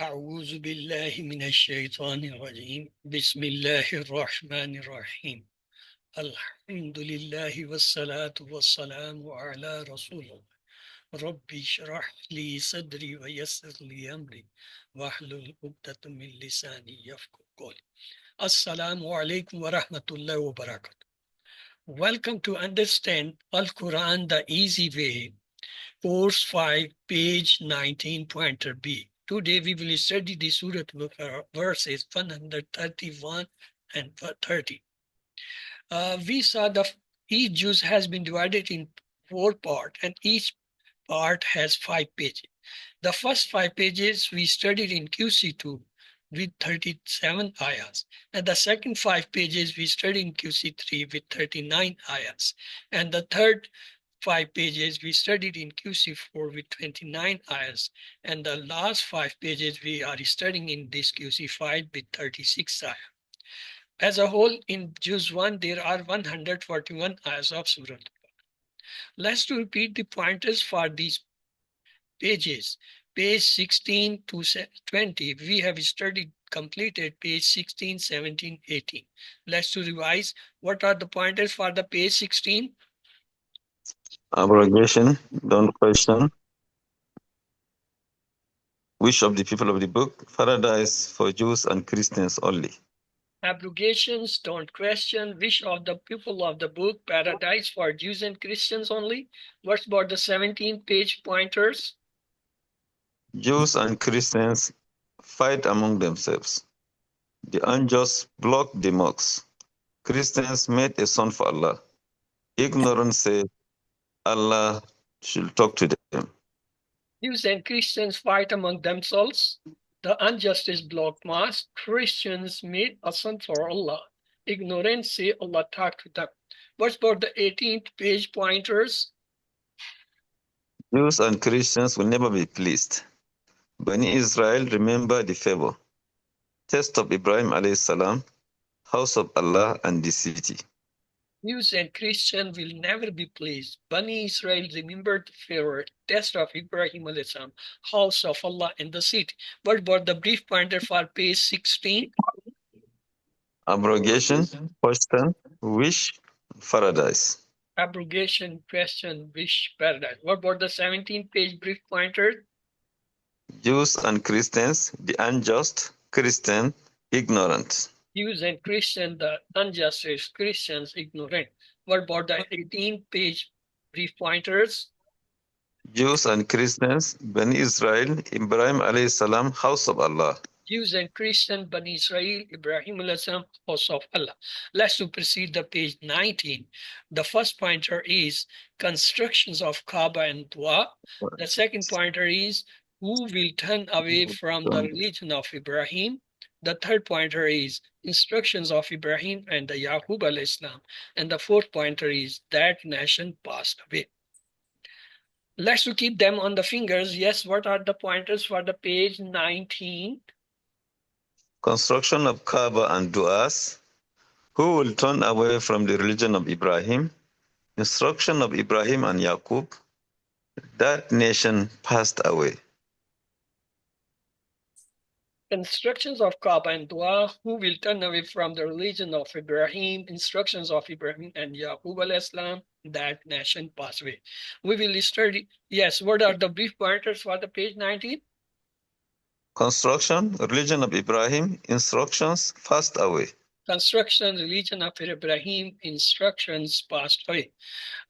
أعوذ بالله من الشيطان الرجيم بسم الله الرحمن الرحيم الحمد لله والصلاة والسلام على رسول الله ربي اشرح لي صدري ويسر لي أمري واحلل عقدة من لساني يفقهوا قولي السلام عليكم ورحمة الله وبركاته. Welcome to Understand Al-Quran the Easy Way, Course 5, page 19, pointer B. Today we will study the Surah verses 131 and 30. We saw that each juz has been divided in 4 parts and each part has 5 pages. The first 5 pages we studied in QC2 with 37 ayahs, and the second 5 pages we studied in QC3 with 39 ayahs, and the third 5 pages we studied in QC4 with 29 ayahs, and the last 5 pages we are studying in this QC5 with 36 ayahs. As a whole, in Juz 1, there are 141 ayahs of Surah. Let's repeat the pointers for these pages. Page 16 to 20, we have studied completed page 16, 17, 18. Let's to revise. What are the pointers for the page 16? Abrogation, don't question. Wish of the people of the book, paradise for Jews and Christians only. Abrogations, don't question. Wish of the people of the book, paradise for Jews and Christians only. What's about the 17-page pointers? Jews and Christians fight among themselves. The unjust block the mosques. Christians made a son for Allah. Ignorance say Allah should talk to them. Jews and Christians fight among themselves. The unjust is blocked mosque. Christians made a son for Allah. Ignorance say Allah talk to them. What's about the 18th page pointers? Jews and Christians will never be pleased. Bani Israel remember the favor. Test of Ibrahim alayhi salam, house of Allah and the city. Jews and Christians will never be pleased. Bani Israel remembered the favorite test of Ibrahim alayhi house of Allah and the city. What about the brief pointer for page 16? Abrogation, question, wish, paradise. Abrogation, question, wish, paradise. What about the 17th page brief pointer? Jews and Christians, the unjust, Christian, ignorant. Jews and Christians, the unjust is Christians, ignorant. What about the 18th page brief pointers? Jews and Christians, Bani Israel, Ibrahim alayhi salam, house of Allah. Jews and Christians, Bani Israel, Ibrahim alayhi house of Allah. Let's proceed to page 19. The first pointer is constructions of Kaaba and Dua. The second pointer is who will turn away from the religion of Ibrahim. The third pointer is instructions of Ibrahim and the Yaqub al-Islam. And the fourth pointer is that nation passed away. Let's keep them on the fingers. Yes, what are the pointers for the page 19? Construction of Kaaba and Du'as. Who will turn away from the religion of Ibrahim? Instruction of Ibrahim and Yaqub. That nation passed away. Instructions of Kaaba and Dua, who will turn away from the religion of Ibrahim, instructions of Ibrahim and Yaqub al-Islam, that nation passed away. We will study, yes, what are the brief pointers for the page 19? Construction, religion of Ibrahim, instructions passed away. Construction, religion of Ibrahim, instructions passed away.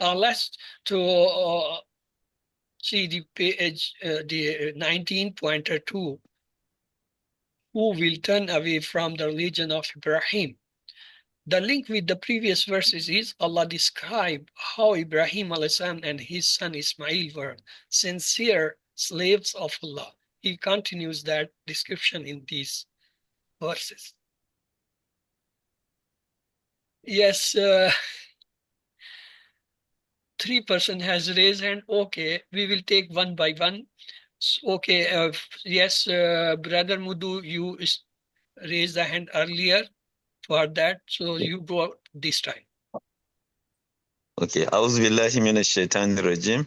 Let's to see the page, the 19 pointer 2. Who will turn away from the religion of Ibrahim. The link with the previous verses is Allah described how Ibrahim salam and his son Ismail were sincere slaves of Allah. He continues that description in these verses. Yes, 3% has raised hand. Okay, we will take one by one. Okay, yes, Brother Mudu, you raised the hand earlier for that, so you go this time. Okay, A'udhu billahi minash shaitanir rajim.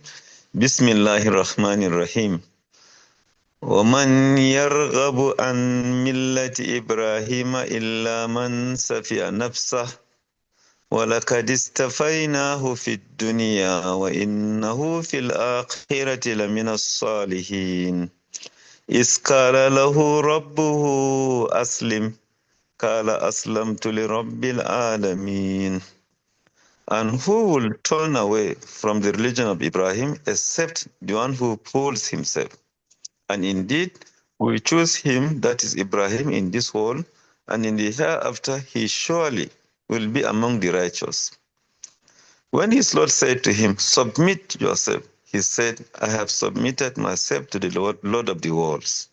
Bismillahir rahmanir rahim. ومن يرغب عن ملة إبراهيم إلا من سفي نفسه ولقد اصطفيناه في الدنيا وإنه في الآخرة لمن الصالحين إذ قال له ربه أسلم قال أسلمت لرب العالمين. And who will turn away from the religion of Ibrahim except the one who pulls himself? And indeed, we choose him, that is Ibrahim, in this world, and in the hereafter he surely will be among the righteous. When his Lord said to him, submit yourself, he said, I have submitted myself to the Lord of the worlds.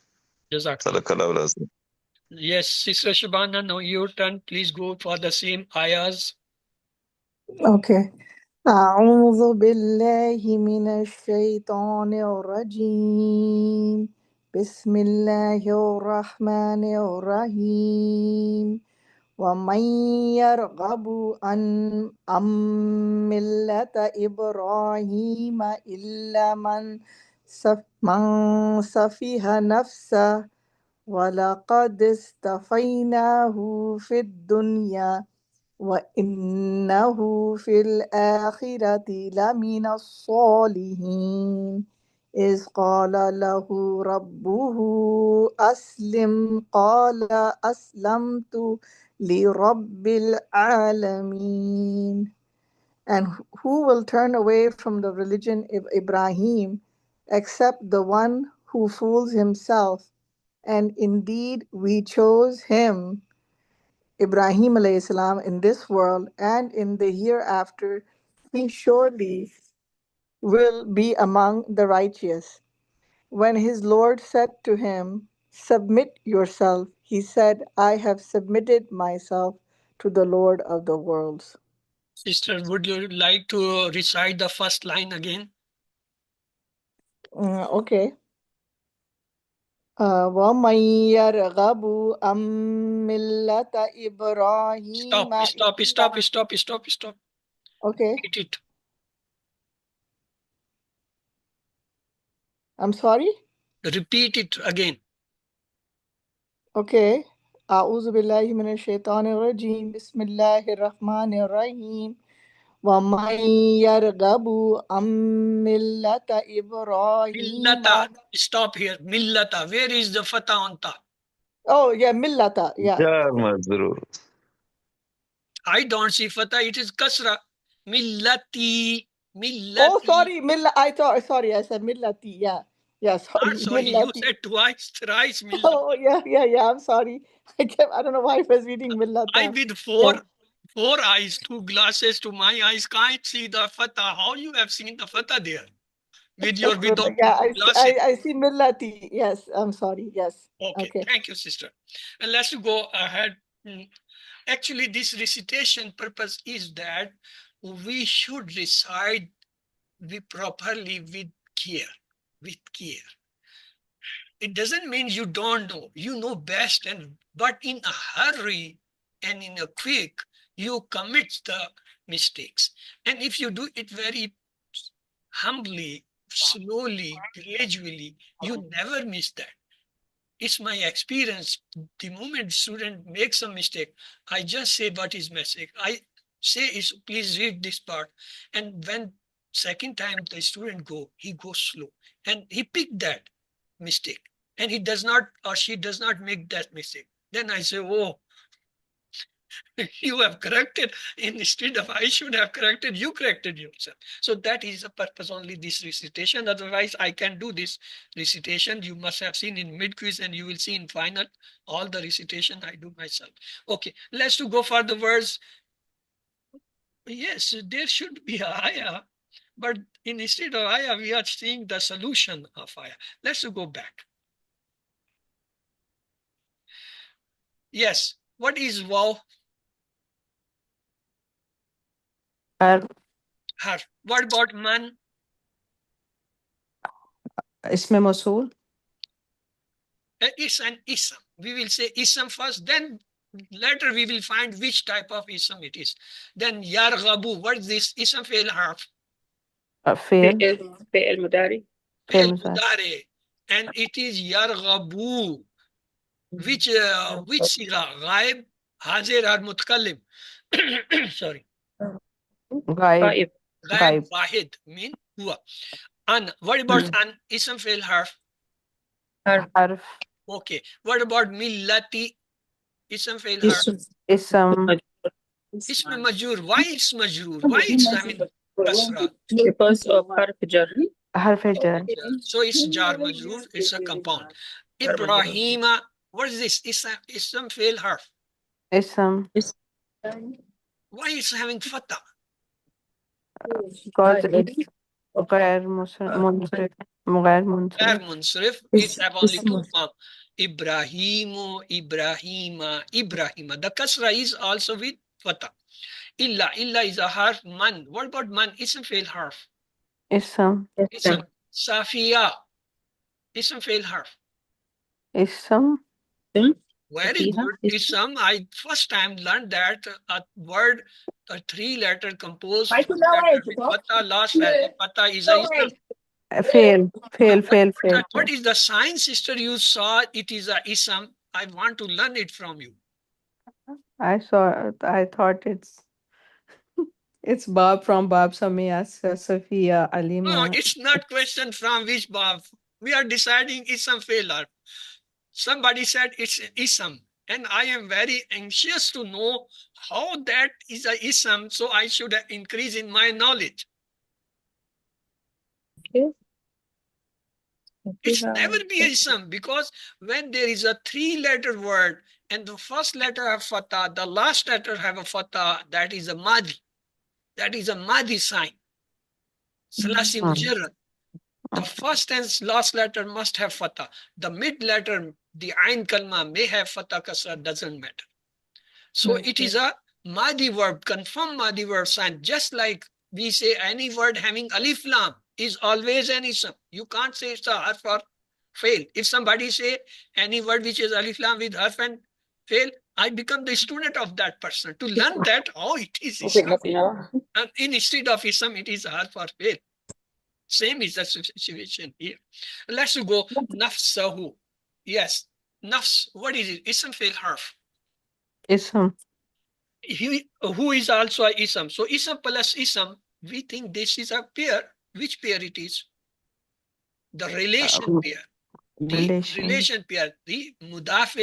Jazakallah. Sadaqallahu al-Azim. Yes, Sister Shabana, now your turn. Please go for the same ayahs. Okay. أعوذ بالله من الشيطان الرجيم بسم الله الرحمن الرحيم ومن يرغب عن ملة إبراهيم إلا من سفه نفسه ولقد اصطفيناه في الدنيا وإنه في الآخرة لمن الصالحين إذ قال له ربه أسلم قال أسلمت لرب العالمين. And who will turn away from the religion of Ibrahim except the one who fools himself? And indeed we chose him, Ibrahim alayhi salam, in this world and in the hereafter, he surely will be among the righteous. When his Lord said to him, submit yourself, he said, I have submitted myself to the Lord of the worlds. Sister, would you like to recite the first line again? Okay. وَمَن يَرْغَبُ عَن مِّلَّةِ إِبْرَاهِيمَ Stop. Okay. Repeat it. I'm sorry? Repeat it again. Okay. أعوذ بالله من الشيطان الرجيم بسم الله الرحمن الرحيم وَمَن يَرْغَبُ عَن مِّلَّةِ إِبْرَاهِيمَ. Millata. Stop here. Millata. Where is the fatah on top? Oh, yeah, millata. Yeah. Jar Mazrur. I don't see fatah. It is kasra. Millati. Oh, sorry. I said millati. Yeah. Yeah, sorry. Not sorry. You Millati. said twice, thrice millati. Oh, yeah. I'm sorry. I don't know why I was reading millata. I with four eyes, 2 glasses to my eyes, can't see the fatah. How you have seen the fatah there? With your without glasses. I see millati. Yes, I'm sorry. Yes. Okay. Thank you, sister. And let's go ahead. Actually, this recitation purpose is that we should recite properly with care. It doesn't mean you don't know. You know best, but in a hurry and in a quick, you commit the mistakes. And if you do it very humbly, slowly, gradually, you never miss that. It's my experience. The moment student makes a mistake, I just say what is mistake. I say is please read this part. And when second time the student he goes slow and he picked that mistake and he does not or she does not make that mistake. Then I say, oh, you have corrected. Instead of I should have corrected, you corrected yourself. So that is the purpose only this recitation. Otherwise, I can do this recitation. You must have seen in mid-quiz and you will see in final all the recitation I do myself. Okay, let's go for the words. Yes, there should be a ayah, but instead of ayah, we are seeing the solution of ayah. Let's go back. Yes, what is waw? Har. What about man? Isme Mosul. It's an ism. We will say ism first, then later we will find which type of ism it is. Then yarghabu, what is this? Ism fail harf. Fail. فعل مضارع فعل Fail مضارع. mudare. and it is yarghabu. Which siga? Ghaib, hazir or mutakallim? Sorry. Gaib. Ghaib, Gaib. wahid mean huwa. An. What about an? Ism fail harf. Harf. Okay. What about millati? Ism fail harf. Ism. Ism majrur. Why it's majrur? Why it's having kasra? Because of harf jar. Harf jar. So it's jar majrur. It's a compound. Ibrahima. What is this? Ism fail harf. Ism. Why it's having fatah? Because it's غير منصرف. غير منصرف. Munsarif. It have only two forms. Ibrahimu, Ibrahima, Ibrahima. The kasra is also with fatah. Illa is a harf. Man. What about man? Ism fail harf. Ism. Ism. Safiya. Ism fail harf. Ism. Very good. Ism. I first time learned that a word, a three-letter composed first letter with fatah, last letter fatah is a ism. Fail. What is the sign, sister? You saw it is a ism. I want to learn it from you. I thought it's Bob from Bob Samia, Sophia, No, Alima. it's not question from which bab. We are deciding ism failure. Somebody said it's ism, and I am very anxious to know how that is a ism, so I should increase in my knowledge. It's never be a ism, because when there is a three-letter word and the first letter have fatah, the last letter have a fatah, that is a madi. That is a madi sign. Salasi mujarrad. The first and last letter must have fatah. The mid letter, the ain kalma, may have fatah kasra, doesn't matter. So it is a madi verb, confirmed madi verb sign, just like we say any word having alif lam is always an ism. You can't say it's a harf or fail. If somebody say any word which is alif lam with harf and fail, I become the student of that person to learn that how it is ism. And instead of ism, it is harf or fail. Same is the situation here. Let's go nafsahu. Yes, nafs. What is it? Ism fail harf. Ism. Who is also a ism. So ism plus ism, we think this is a pair. Which pair it is? The relation pair. The relation pair. The mudaf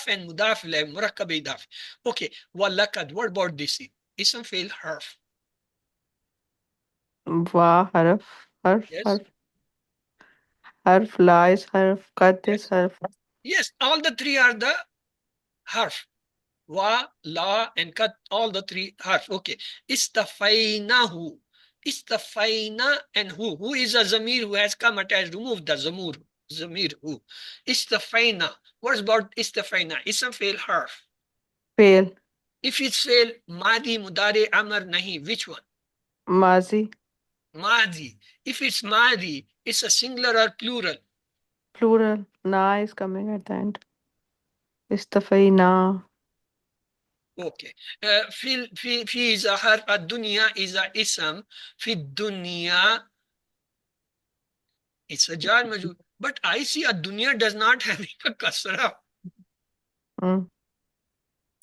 and mudaf ilayh, murakkab idaf. Okay. Walakad. What about this? Ism fail harf. Wa harf. Yes. Harf. La is harf. Kat is harf. Yes, all the three are the harf. Wa, la, and kat, all the three harf. Okay. Istafaynahu. Istafayna and who? Who is a zamir who has come attached? Remove the zamir. Zamir who? Istafayna. What's about istafayna? Ism fail harf. Fail. If it's fail, madi, mudari, amr, nahi. Which one? Mazi. Madi. If it's madi, it's a singular or plural? Plural. Na is coming at the end. Istafayna. Okay. Fi is a harf. Ad-dunya is a ism. Fi dunya, it's a jar majrur. But I see a dunya does not have a kasra. Mm.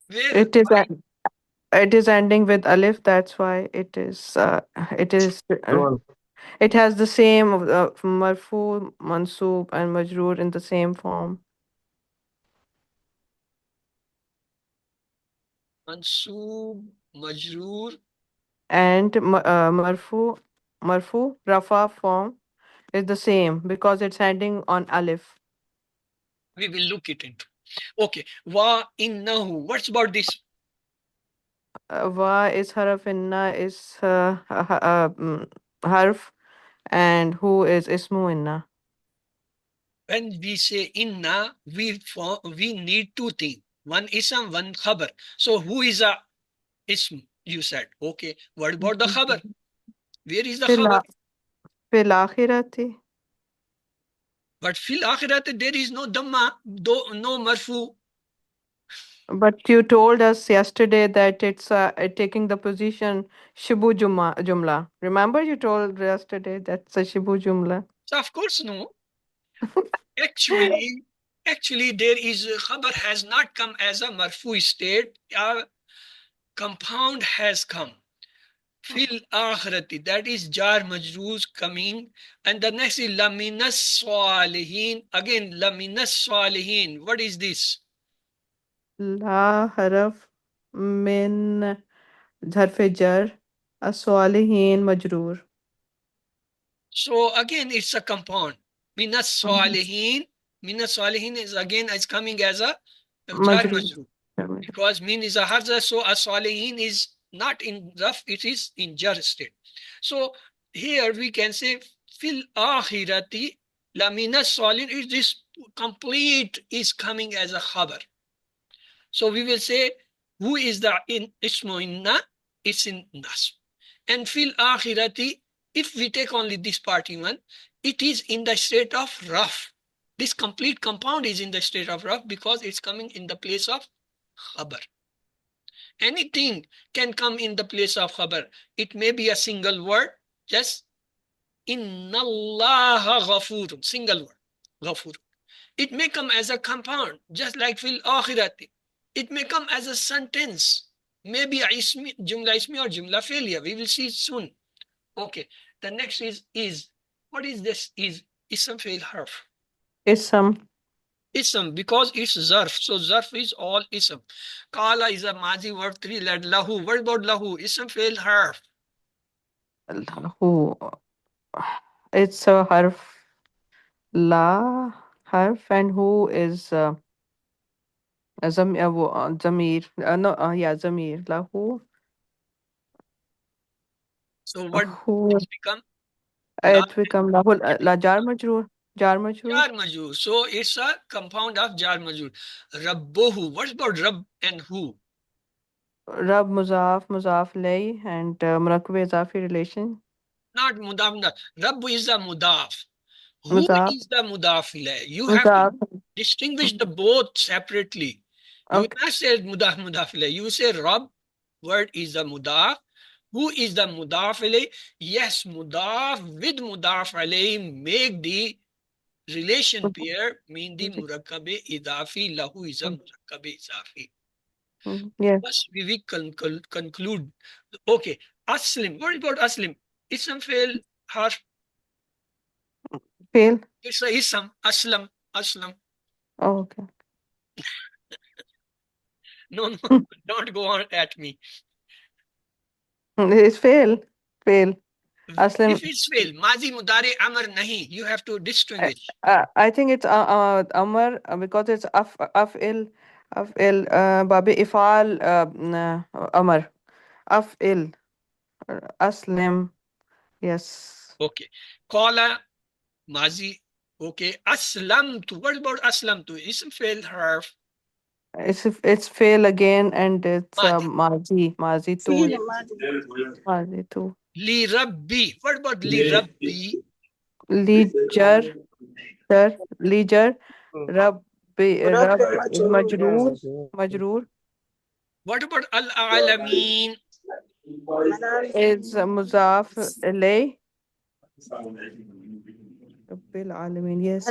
Where? It is ending with alif. That's why it is. It has the same marfu, mansub, and majroor in the same form. Mansub, majroor. And marfu, rafa form is the same because it's ending on alif. We will look it into. Okay. Wa innahu. What's about this? Wa is harf, inna is harf, and who is ismu inna. When we say inna, we need two things. One ism, one khabar. So who is a ism? You said. Okay. What about the khabar? Where is the khabar? Fil akhirati. But fil akhirat, there is no dhamma, no marfu. But you told us yesterday that it's taking the position shibu jumla. Remember you told yesterday that's a shibu jumla. So of course, no. Actually, there is khabar has not come as a marfu state. A compound has come. Fil akhirati, that is jar majroos coming. And the next is laminas salihin. Again, laminas salihin. What is this? لا حرف من حرف جر الصالحين مجرور. So again, it's a compound. Minas salihin. Minas salihin is again is coming as a jar مجرور. majroor. Because min is a harza, so a salihin is not in raf, it is in jar state. So here we can say fil akhirati lamina salihin is this complete is coming as a khabar. So we will say who is the in ismu inna, it's in nas. And fil akhirati, if we take only this party one, it is in the state of raf. This complete compound is in the state of raf because it's coming in the place of khabar. Anything can come in the place of khabar. It may be a single word, just inna Allah ghafur, single word, ghafur. It may come as a compound, just like fil akhirati. It may come as a sentence, maybe a jumla ismi or jumla failure. We will see soon. Okay. The next is. What is this? Is ism fail harf. اسم. Ism, because it's zarf. So zarf is all ism. Kala is a mazi verb 3 letter. Lahu. What about lahu? Ism fail harf. who it's a harf la harf and who is zamir no yeah zamir lahu So what who it's become? La it become lahu la jar majrur jar majur. So it's a compound of jar majur. Rabbuhu. What about rab and who? rab muzaf lay and murakab izafi relation Not mudaf. Rabbu is a mudaf. Who muzaf is the mudaf ilayh? You have to muzaf distinguish the both separately. You will okay not say mudaf ilayh. You say Rab, word is the mudaf. Who is the mudaf ilayh? Yes, mudaf with mudaf ilayh make the relation pair mean the murakkabe idafi. Lahu is a murakkabe idafi. yes Thus we will conclude. Okay, Aslim. What about Aslim? Ism fail harf. fail It's a ism. Aslam. Aslam. oh, okay No, no, don't go on at me. it's fail aslam. If it's fail, Mazi Mudare Amar Nahi, you have to distinguish. I think it's Amar because it's Babi Ifal Amar Af'il Aslim. Yes, Okay. Qala Mazi. Okay. Aslam tu. What about Aslam tu? Ism fail harf. it's fail again and it's Madi. Mazi too. Mazi too. Li Rabbi. What about Li Rabbi? Leisure, leisure, Rab Majroor What about Al Alameen? is Muzaf Ilay. Rabbil Alamin, yes.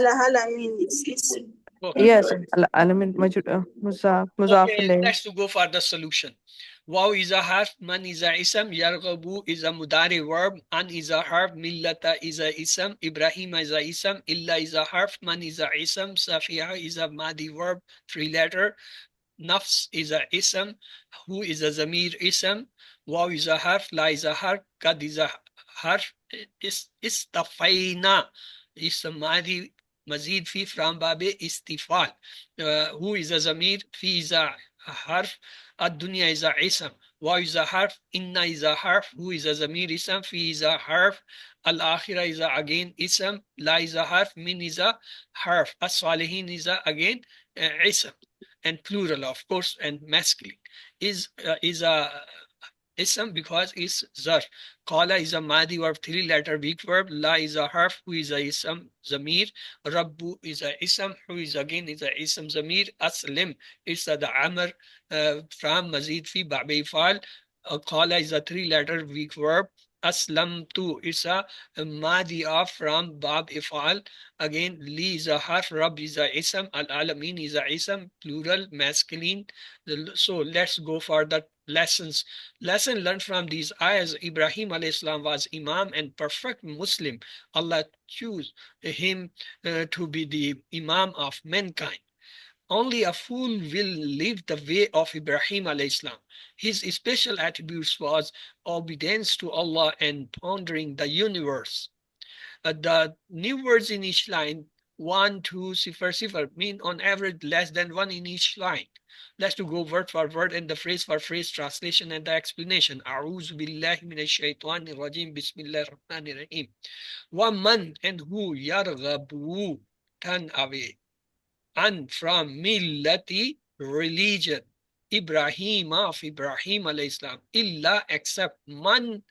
Okay. Yes, Alamin Muzaf Okay, Ilay. let's go for the solution. Waw is a harf, man is a ism, yarghabu is a mudari verb, an is a harf, millata is a ism, Ibrahim is a ism, illa is a harf, man is a ism, safiha is a madi verb, 3 letter, nafs is a ism, who is a zamir ism, waw is a harf, la is a harf, kad is a harf, istafayna is a madi mazid fi from babe istifal. Who is a zamir, fi is a harf, الدنيا is a ism, wa is a harf, inna is a harf, who is a zamir ism, fi is a harf, al akhira is a again ism, la is a harf, min is a harf, as salihin is a again ism, and plural of course, and masculine is a ism because it's zarf. Qala is a madi verb, 3 letter weak verb. La is a harf, who is a ism, zamir. Rabbu is a ism, who is again is a ism, zamir. Aslim is the amr from mazid fi babi fal. Qala is a 3 letter weak verb. Aslamtu, it's a Madiya from Bab Ifal. Again, Li is a harf, Rab is a ism, Al-Alamin is a ism, plural, masculine. So let's go for the lessons. Lesson learned from these ayahs: Ibrahim alayhi salam was Imam and perfect Muslim. Allah chose him to be the Imam of mankind. Only a fool will live the way of Ibrahim alayhi salam. His special attributes was obedience to Allah and pondering the universe. The new words in each line, 1, 2, sifar, sifar, mean on average less than one in each line. Let's go word for word and the phrase for phrase translation and the explanation. A'udhu billahi minash shaitanir rajim. Bismillahir rahmanir rahim. Wa man, and who, yarghabu, turn away, and from millati, religion, Ibrahim, of Ibrahim alayhi salam, illa, except man,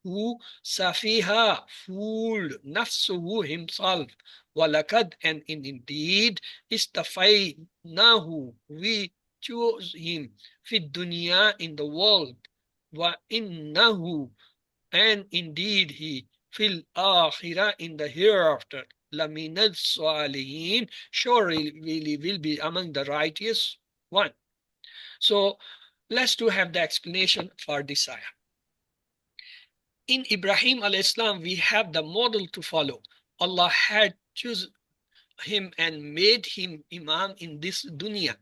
who, safiha, fooled, nafsuhu, himself, walakad, and indeed, istafaynahu, we chose him, fi dunya, in the world, wa innahu, and indeed he, fil akhirah, in the hereafter, laminal salihin, surely will be among the righteous one. So let's do have the explanation for this ayah. In Ibrahim alayhi salam, we have the model to follow. Allah had chosen him and made him Imam in this dunya.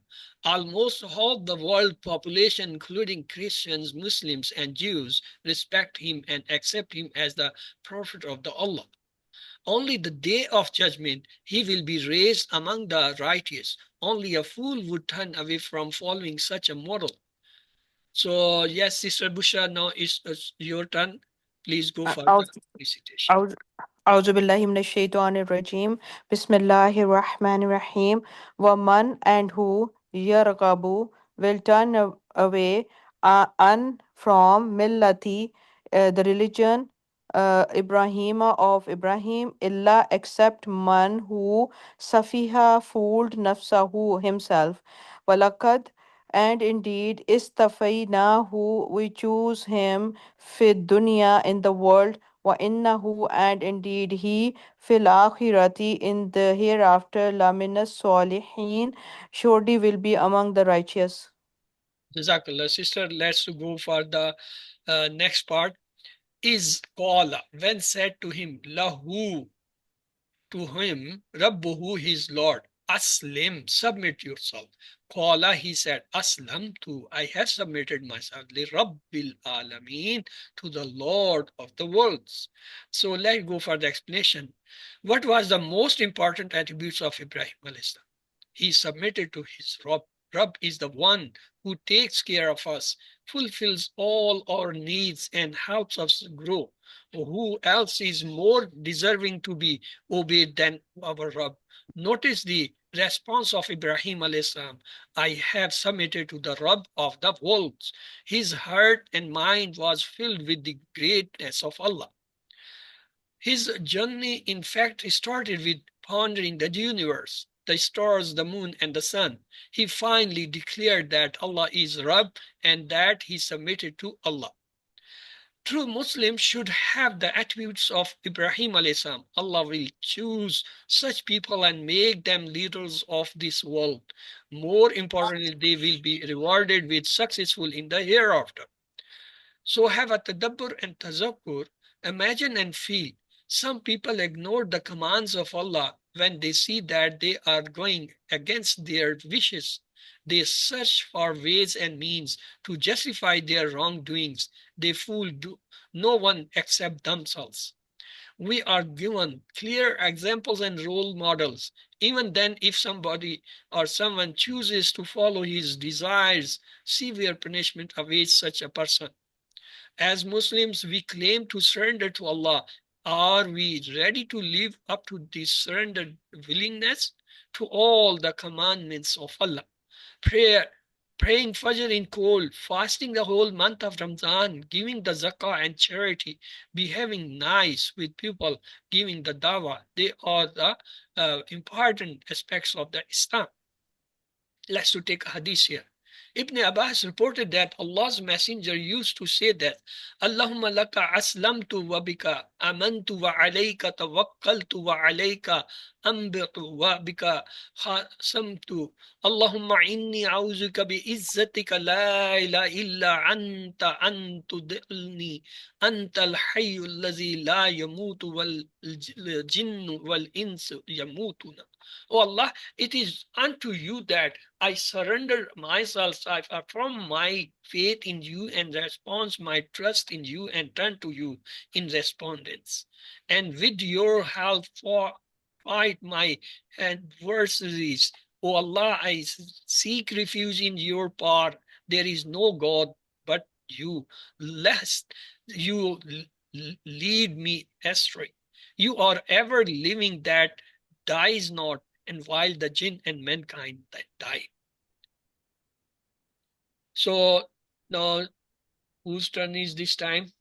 Almost all the world population, including Christians, Muslims, and Jews, respect him and accept him as the prophet of the Allah. Only the day of judgment he will be raised among the righteous. Only a fool would turn away from following such a model. So yes, Sister Busha, now it's your turn. Please go for the recitation. أعوذ أعوذ بالله من الشيطان الرجيم بسم الله الرحمن الرحيم ومن, and who, يرغب, will turn away, an, from millati, the religion, Ibrahim, of Ibrahim, illa, except man, who, safiha, fooled, nafsahu, himself, walakad, and indeed, istafaynahu, we choose him, fid dunya, in the world, wa innahu, and indeed he, fil akhirati, in the hereafter, laminas salihin, surely will be among the righteous. Jazakallah. Sister, let's go for the next part. Is qala, when said to him, lahu, to him, rabbuhu, his Lord, aslim, submit yourself. Qala, he said, aslam to, I have submitted myself, li rabbil alameen, to the Lord of the worlds. So let's go for the explanation. What was the most important attributes of Ibrahim alayhi salam? He submitted to his Rabb. Rabb is the one who takes care of us, fulfills all our needs, and helps us grow. Who else is more deserving to be obeyed than our Rabb? Notice the response of Ibrahim alayhi salam. I have submitted to the Rabb of the worlds. His heart and mind was filled with the greatness of Allah. His journey, in fact, started with pondering the universe, the stars, the moon, and the sun. He finally declared that Allah is Rabb and that he submitted to Allah. True Muslims should have the attributes of Ibrahim alayhi salam. Allah will choose such people and make them leaders of this world. More importantly, they will be rewarded with successful in the hereafter. So have a tadabbur and tazakkur, imagine and feel. Some people ignore the commands of Allah when they see that they are going against their wishes. They search for ways and means to justify their wrongdoings. They fool no one except themselves. We are given clear examples and role models. Even then, if somebody or someone chooses to follow his desires, severe punishment awaits such a person. As Muslims, we claim to surrender to Allah. Are we ready to live up to this surrendered willingness to all the commandments of Allah? Prayer, praying Fajr in cold, fasting the whole month of Ramadan, giving the zakah and charity, behaving nice with people, giving the dawah. They are the important aspects of the Islam. Let's to take a hadith here. Ibn Abbas reported that Allah's Messenger used to say that, Allahumma laka aslamtu wa bika amantu wa alayka tawakkaltu wa alayka anbitu wa bika khasamtu. Allahumma inni a'udhuka bi izzatika la ilaha illa anta an tudilni anta al-hayyu allazi la yamutu wal jinnu wal insu yamutuna. O Allah, it is unto you that I surrender myself, I affirm my faith in you and response my trust in you and turn to you in respondents. And with your help fight my adversaries. O Allah, I seek refuge in your power. There is no God but you, lest you lead me astray. You are ever living that dies not, and while the jinn and mankind that die. So now, whose turn is this time?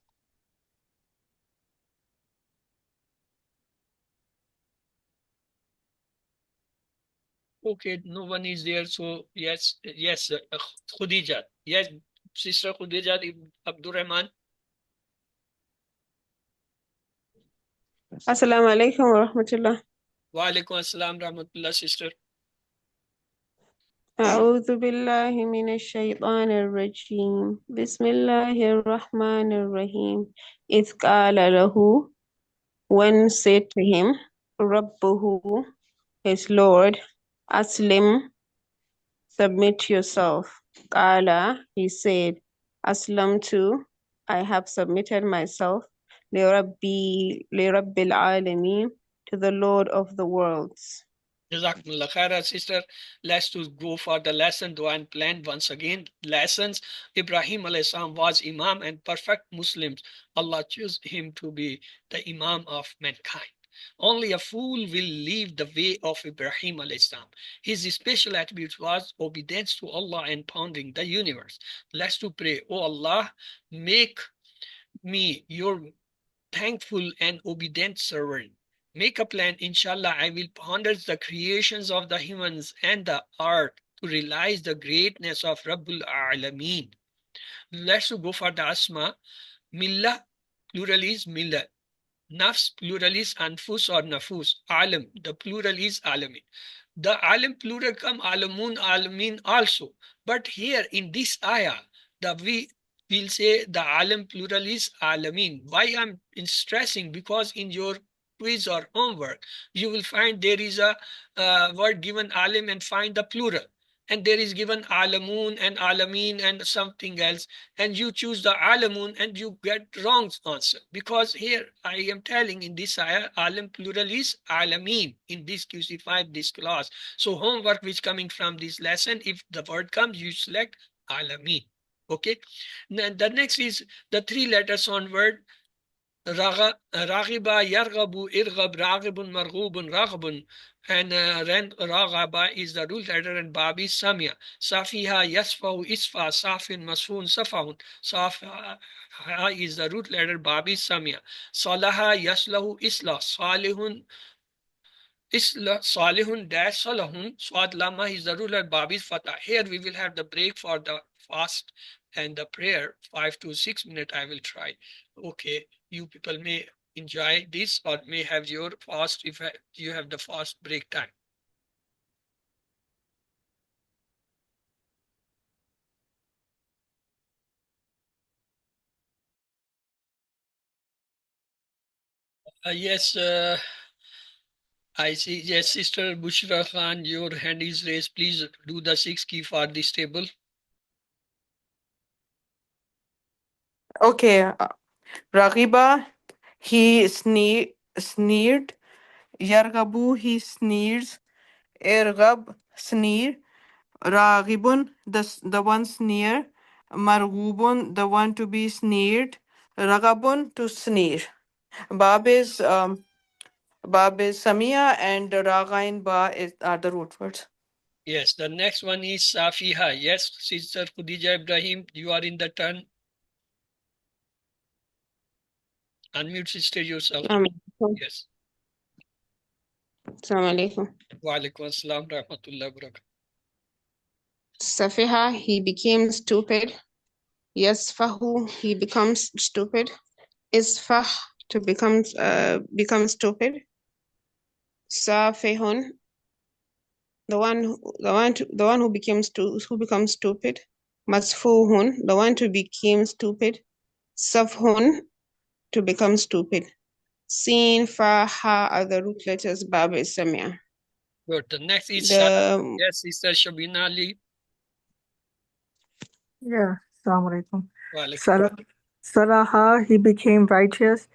Okay, no one is there. So yes, Khudija. Yes, Sister Khudija Abdul Rahman. Assalamu alaikum wa rahmatullah. Wa alaikum assalam rahmatullah, sister. أعوذ بالله من الشيطان الرجيم بسم الله الرحمن الرحيم إذ قال له, when said to him, ربه, his Lord, Aslim, submit yourself. Qala, he said, Aslamtu, I have submitted myself, لربي العالمين, to the Lord of the worlds. Jazakumullah khaira, sister. Let's to go for the lesson, dua and plan once again. Lessons. Ibrahim alayhi salam was Imam and perfect Muslims. Allah chose him to be the Imam of mankind. Only a fool will leave the way of Ibrahim alayhi salam. His special attribute was obedience to Allah and pondering the universe. Let's to pray, oh Allah, make me your thankful and obedient servant. Make a plan, inshallah, I will ponder the creations of the humans and the earth to realize the greatness of Rabbul Alameen. Let's go for the Asma. Millah, plural is millah. Nafs, plural is anfus or nafus. Alam, the plural is alamin. The alam plural come alamun, alamin also. But here in this ayah, we will say the alam plural is alamin. Why I'm stressing? Because in your quiz or homework, you will find there is a word given alim and find the plural. And there is given alamun and alamin and something else. And you choose the alamun and you get wrong answer. Because here I am telling in this ayah, alam plural is alamin in this QC5, this class. So homework which coming from this lesson, if the word comes, you select alamin. Okay. Then the next is the three letters on word. Raghiba, Yarghabu, Irghab, Raghibun, Marghubun, Raghbun, and Raghaba is the root letter and Babi Samia. Safiha, Yasfahu, Isfa, Safin, Masfun, Safahun. Safa is the root letter Babi Samia. Salaha, Yaslahu, Isla, Salihun, Isla, Salihun, Dash, Salahun. Swad Lama is the root letter Babi Fatah. Here we will have the break for the fast and the prayer. 5 to 6 minutes I will try. Okay, you people may enjoy this or may have your fast if you have the fast break time. Yes, I see. Yes, Sister Bushra Khan, your hand is raised. Please do the 6 key for this table. Okay. Raghiba, he sneered. Yargabu, he sneers. Irgab, sneer. Raghibun, the one sneer. Marghubun, the one to be sneered. Ragabun, to sneer. Bab is Samia and Raghain Ba are the root words. Yes, the next one is Safiha. Yes, Sister Khadija Ibrahim, you are in the turn. Unmute sister yourself. Yes. Assalamu alaikum. Wa alaikum assalam rahmatullahi wa barakatuh. Safiha, he became stupid. Yasfahu, he becomes stupid. Isfah, to become stupid. Safihun, the one who becomes stupid. Masfuhun, the one to become stupid. Safhun, to become stupid. Sin, Fa, Ha are the root letters. Bab is Samia. Good. The next is Salah. The Yes, Sister Shabina Ali. Yeah, Assalamu alaikum. Walaikum. Salaha, he became righteous.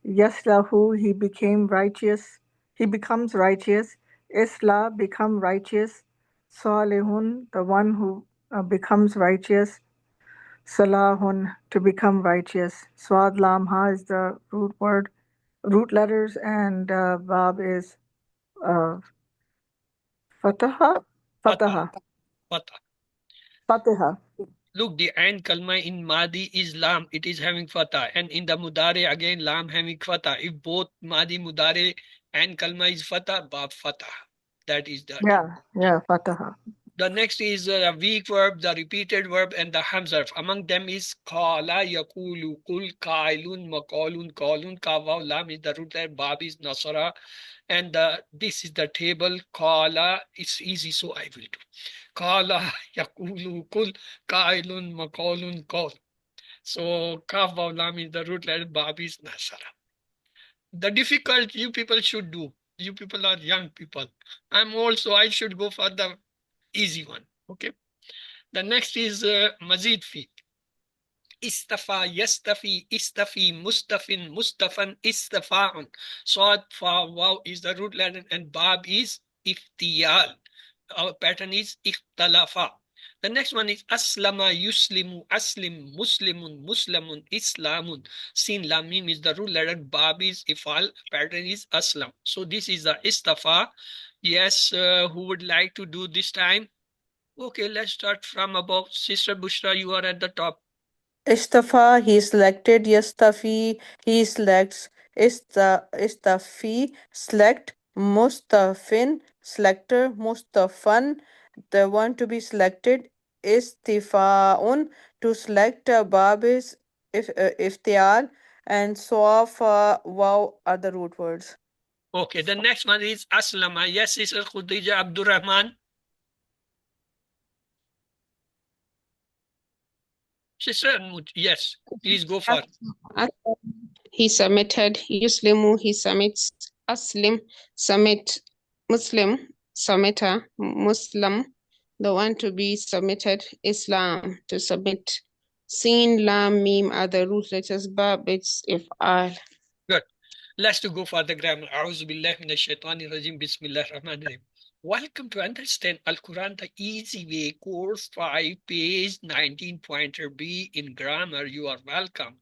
Yaslahu, he became righteous. He becomes righteous. Isla, become righteous. Salihun, the one who becomes righteous. Salahun, to become righteous. Swad Lamha is the root letters, and Bab is uh, Fataha. Fatah. Fataha. Fatah. Fataha. Look, the Ain Kalma in Madi is Lam. It is having Fatah. And in the Mudare, again, Lam having Fatah. If both Madi, Mudare, Ain Kalma is Fatah, Bab Fatah. That is the. Yeah, Fataha. The next is the weak verb, the repeated verb, and the hamzah. Among them is Qala, Yakulu, Kul, Kailun, Makalun, Kalun, Kawaw, Lam is the root letter, Bab is Nasara. And this is the table. Qala, it's easy, so I will do. Qala, Yakulu, Kul, Kailun, Makalun, Kal. So Kawaw, Lam is the root letter, Bab is Nasara. The difficult you people should do. You people are young people. I'm old, so I should go for the easy one. Okay. The next is Mazid fi. Istafa, yastafi, istafi, mustafin, mustafan, istafa'un. Sad, fa, waw is the root letter, and bab is iftiyal. Our pattern is ikhtalafa. The next one is aslama, yuslimu, aslim, muslimun, muslamun, islamun. Sin, lamim is the root letter, bab is ifal, pattern is aslam. So this is the istafa. Yes, who would like to do this time? Okay, let's start from above. Sister Bushra, you are at the top. Istafa, he selected. Yastafi, he selects. Istafi, select. Mustafin, selector. Mustafan, the one to be selected. Istifaun, to select. Bab is iftial, and Swafa, wow are the root words. Okay, the next one is Aslama. Yes, Sister Khudija Abdurrahman. Sister, yes, please go for it. he submitted. Yuslimu, he submits. Aslim, submit. Muslim, submitter. Muslim, the one to be submitted. Islam, to submit. Sin, Lam, Mim are the root letters. Bab, it's if'al. Good. Let's go for the grammar. A'udhu billahi minash shaitani rajim. Bismillah rahman rahim. Welcome to Understand Al-Quran the Easy Way, Course 5, page 19, pointer B in grammar. You are welcome.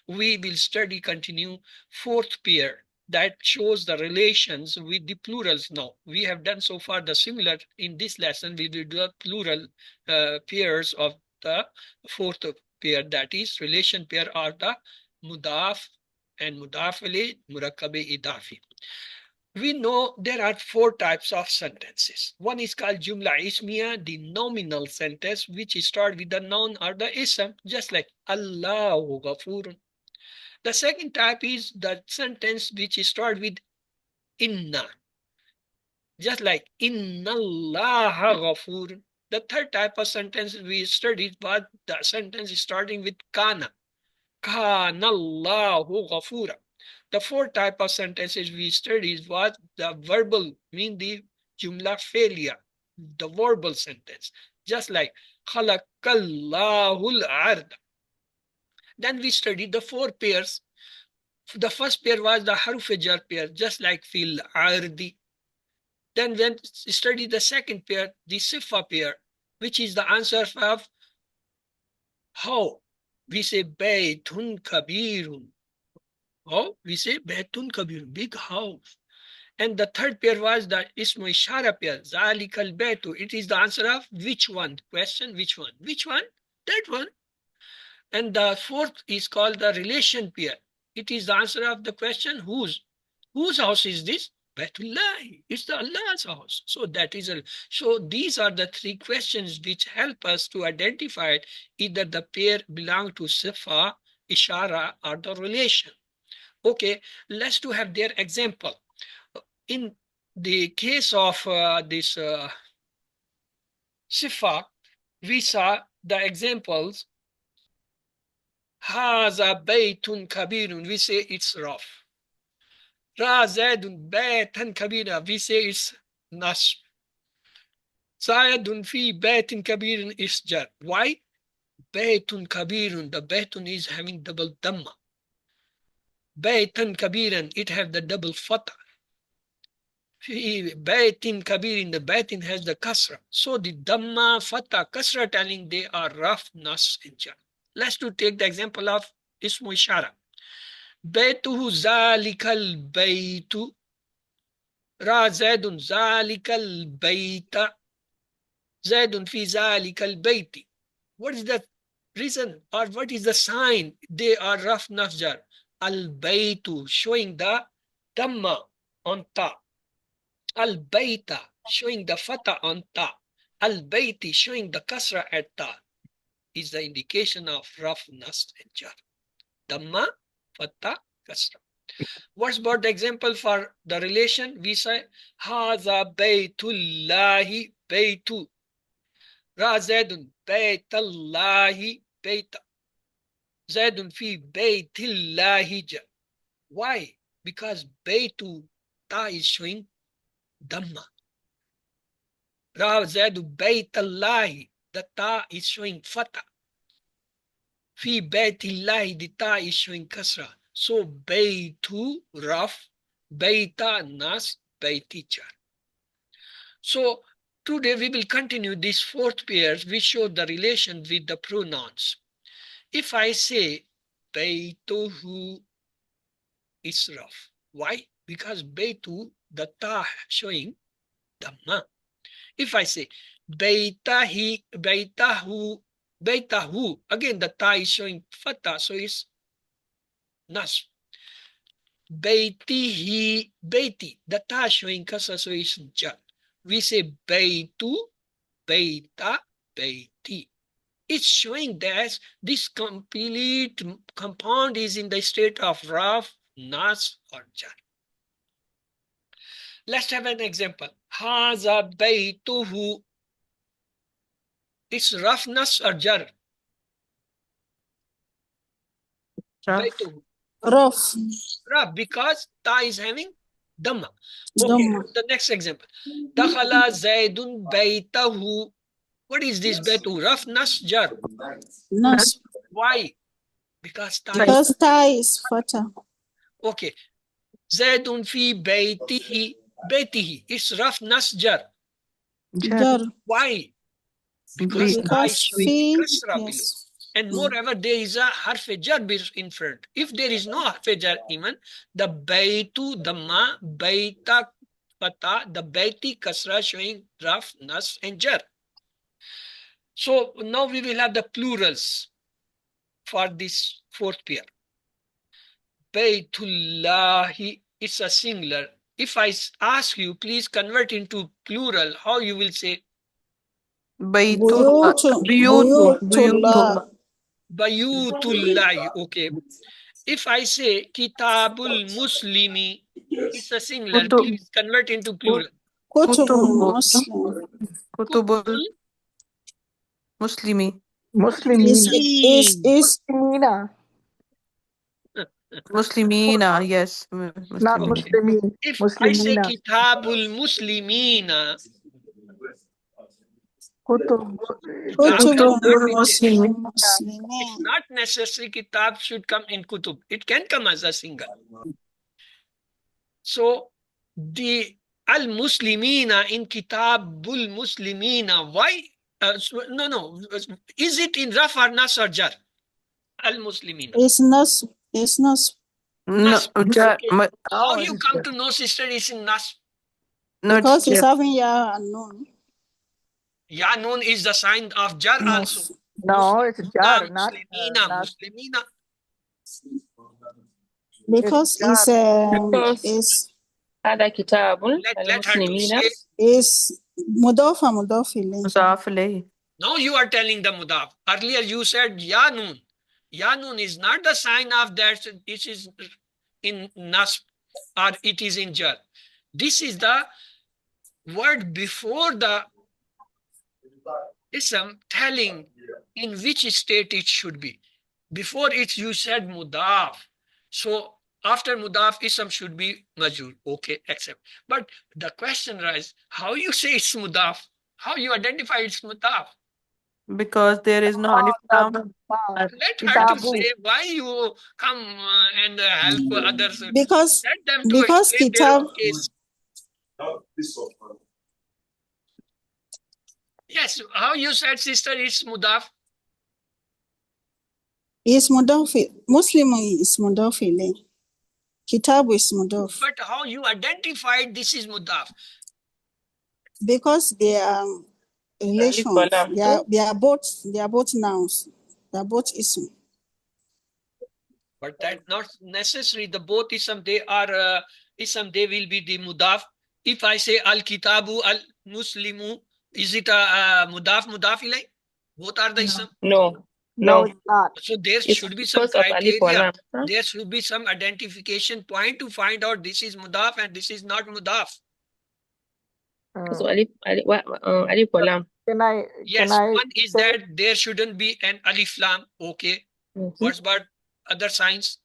We will continue fourth pair that shows the relations with the plurals now. We have done so far the similar. In this lesson, we will do the plural pairs of the fourth pair, that is relation pair are the mudaf and mudaf alayh, murakkabe idafi. We know there are four types of sentences. One is called Jumla Ismiya, the nominal sentence, which start with the noun or the ism, just like Allahu Ghafurun. The second type is the sentence which start with inna, just like Inna Allaha Ghafurun. The third type of sentence we studied was the sentence starting with kana. Kana Allahu Ghafura. The fourth type of sentences we studied was the verbal, mean the jumla failure, the verbal sentence, just like Khalaqallahul Ard. Then we studied the four pairs. The first pair was the haruf jar pair, just like fil ardi. Then when we studied the second pair, the sifa pair, which is the answer of how. We say baytun kabirun. How? We say baytun kabirun, big house. And the third pair was the ismu ishara pair, zalikal baytu. It is the answer of which one? Question, which one? Which one? That one. And the fourth is called the relation pair. It is the answer of the question whose. Whose house is this? Baytullah. It's the Allah's house. So that is so these are the three questions which help us to identify either the pair belong to sifa, ishara, or the relation. Okay, let's to have their example. In the case of this sifa, we saw the examples. Haza baytun kabirun. We say it's rough. Ra zaidun baytan kabira. We say it's nasb. Zayadun fi baytin kabirun is jar. Why? Baytun kabirun. The baytun is having double dhamma. Baytan kabiran. It have the double fatah. Fi baytin kabirin. The baytin has the kasra. So the dhamma, fatah, kasra telling they are rough, nas, and jar. Let's to take the example of ismu ishara. بيته ذلك البيت را زيد ذلك البيت زيد في ذلك البيت. What is the reason or what is the sign? They are rough nafjar. Al-baytu showing the dhamma on ta. Al-bayta showing the fata on ta. Al-bayti showing the kasra at ta is the indication of roughness and jar. Dhamma, fata, kasra. What's about the example for the relation? We say, Haza baytullahi baytu. Ra zaidun baytallahi bayta. Zaidun fi baytillahi ja. Why? Because baytu, ta is showing dhamma. Ra zaidu baytallahi, the ta is showing fata. Fi baytillahi, the ta is showing kasra. So baytu raf, bayta nas, bayti jar. So today we will continue this fourth pair. We show the relation with the pronouns. If I say baytuhu is raf. Why? Because baytu, the ta showing dhamma. If I say baytahi, baytahu, baytahu, again the ta is showing fatha, so it's nas. Baytihi, bayti, the ta showing kasra, so it's jar. We say baytu, bayta, bayti. It's showing that this complete compound is in the state of raf, nas, or jar. Let's have an example. Haza baytuhu. It's raf, nas, or jar? Baytuhu. Rough. Raf, because ta is having dhamma. Okay, the next example. Dakhala zaidun baytahu. What is this baytu? Raf, nas, jar? Nas. Why? Because ta Because ta is fatah. Okay. Zaidun fi baytihi. Baytihi. It's raf, nas, jar. Jar. Why? Because ta is Because showing fi, kasra below. yes. And moreover, there is a harf jar in front. If there is no harf jar even, the baytu, the ma, bayta, fata, the bayti, kasra showing raf, nas, and jar. So now we will have the plurals for this fourth pair. Baytullahi is a singular. If I ask you, please convert into plural, how you will say? Buyutullah. Bayutullahi. Okay. If I say Kitabul Muslimi, it's a singular. Please convert into plural. Kutubul Muslim. Kutubul Muslimi. Muslimina. Is Muslimina, Muslimina, yes. not Okay. Muslimin. If I say Muslimina. Kitabul Muslimina, Kutub. Kutubul Muslimina. it's not necessary Kitab should come in Kutub. It can come as a single. So the Al-Muslimina in Kitabul Muslimina, why? No. Is it in Raf or Nas or Jar? Al-Muslimina. Is Nas. Is Nas. No, jar, Okay. How you come to know, sister, is in Nas? Because it's having ya and nun. Ya nun is the sign of Jar also. Yes. No, it's jar, not Muslimina, not. Muslimina. Because Jar. is هذا كتاب Let her to المسلمين say. is مضاف إليه. مضاف إليه. Now you are telling the mudaf. Earlier you said ya nun. Ya nun is not the sign of that it is in nasb or it is in jar. This is the word before the ism telling in which state it should be. Before it you said mudaf. So after mudaf ism should be majur. Okay, accept. But the question arises, how you say it's mudaf? How you identify it's mudaf? Because there is no alif lam. Let her to say why you come and help others. Because Let them to explain their kitab own case. Yes, how you said sister is mudaf? is مضاف Muslim is مضاف إليه. Kitab is مضاف. But how you identified this is mudaf? Because they are relations. They are both nouns. They are both ism. But that's not necessary. The both ism, they are ism, they will be the mudaf. If I say al-kitabu, al-muslimu, is it a mudaf ilay? Both are the ism? No. No, it's not. So there It's should be some because of alif wa criteria. lam, huh? There should be some identification point to find out this is mudaf and this is not mudaf. So alif wa lam. Yes, one is say that there shouldn't be an alif lam. Okay. What's about other signs?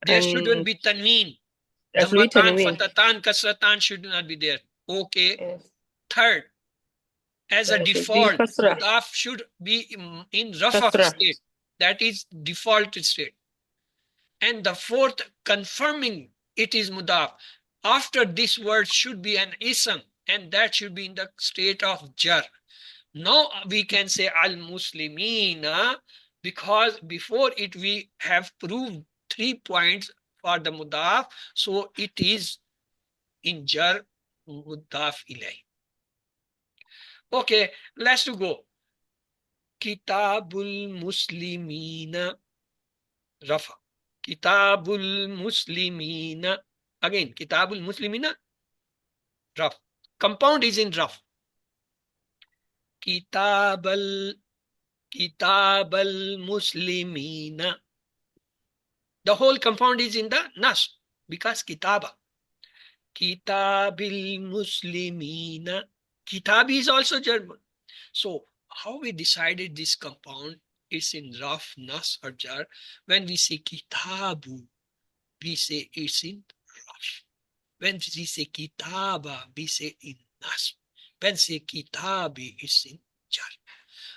There shouldn't be tanween. Dhammatan, fatatan, kasratan should not be there. Okay. Yes. Third, as a default, mudaf should be in rafa state. That is default state. And the fourth, confirming it is mudaf. After this word should be an ism, and that should be in the state of jar. Now we can say al-muslimina, because before it we have proved 3 points for the mudaf, so it is in jar mudaf ilay. Okay, let's go. Kitabul muslimina rafa. Kitabul muslimina. Again, Kitabul muslimina raf. Compound is in raf. Kitabal muslimina. The whole compound is in the nas because kitaba. Kitabil muslimina. Kitab is also German. So how we decided this compound is in raf, nas or jar. When we say kitabu, we say it's in raf. When we say kitaba, we say in nas. When we say kitabi, it's in jar.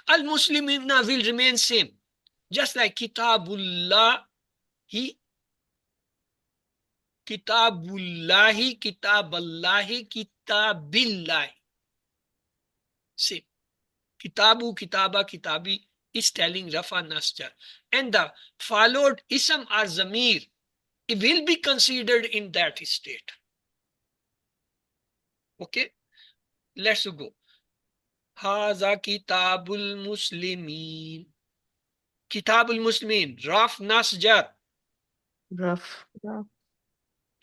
Al-Muslimina will remain same. Just like Kitabullahi, Kitabullahi, Kitaballahi, Kitabillahi. Same. Kitabu, Kitaba, Kitabi is telling Rafa Nasjar. And the followed Ism or Zamir, it will be considered in that state. Okay? Let's go. Haza Kitabul Muslimin. Kitabul Muslimin. Raf Nasjar. Raf.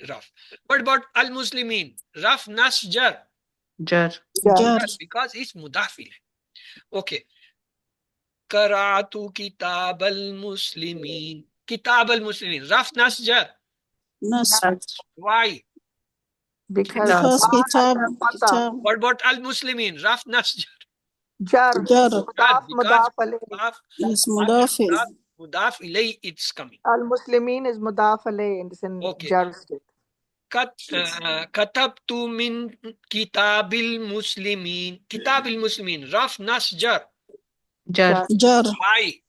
Raf. What about Al-Muslimin? Raf Nasjar. Jar. Because it's mudafil. Okay. Karatu Kitab al-Muslimin. Kitab al-Muslimin. Raf Nasjar. Why? because kitab. What about Al-Muslimin? Raf Nasjar. jar. Because Is mudaf mudaf ilay it's coming. Al-Muslimin is mudaf alayh and it's in jar state. Katabtu min kitabil muslimin. Kitabil muslimin. Raf Nasjar. Jar. Why?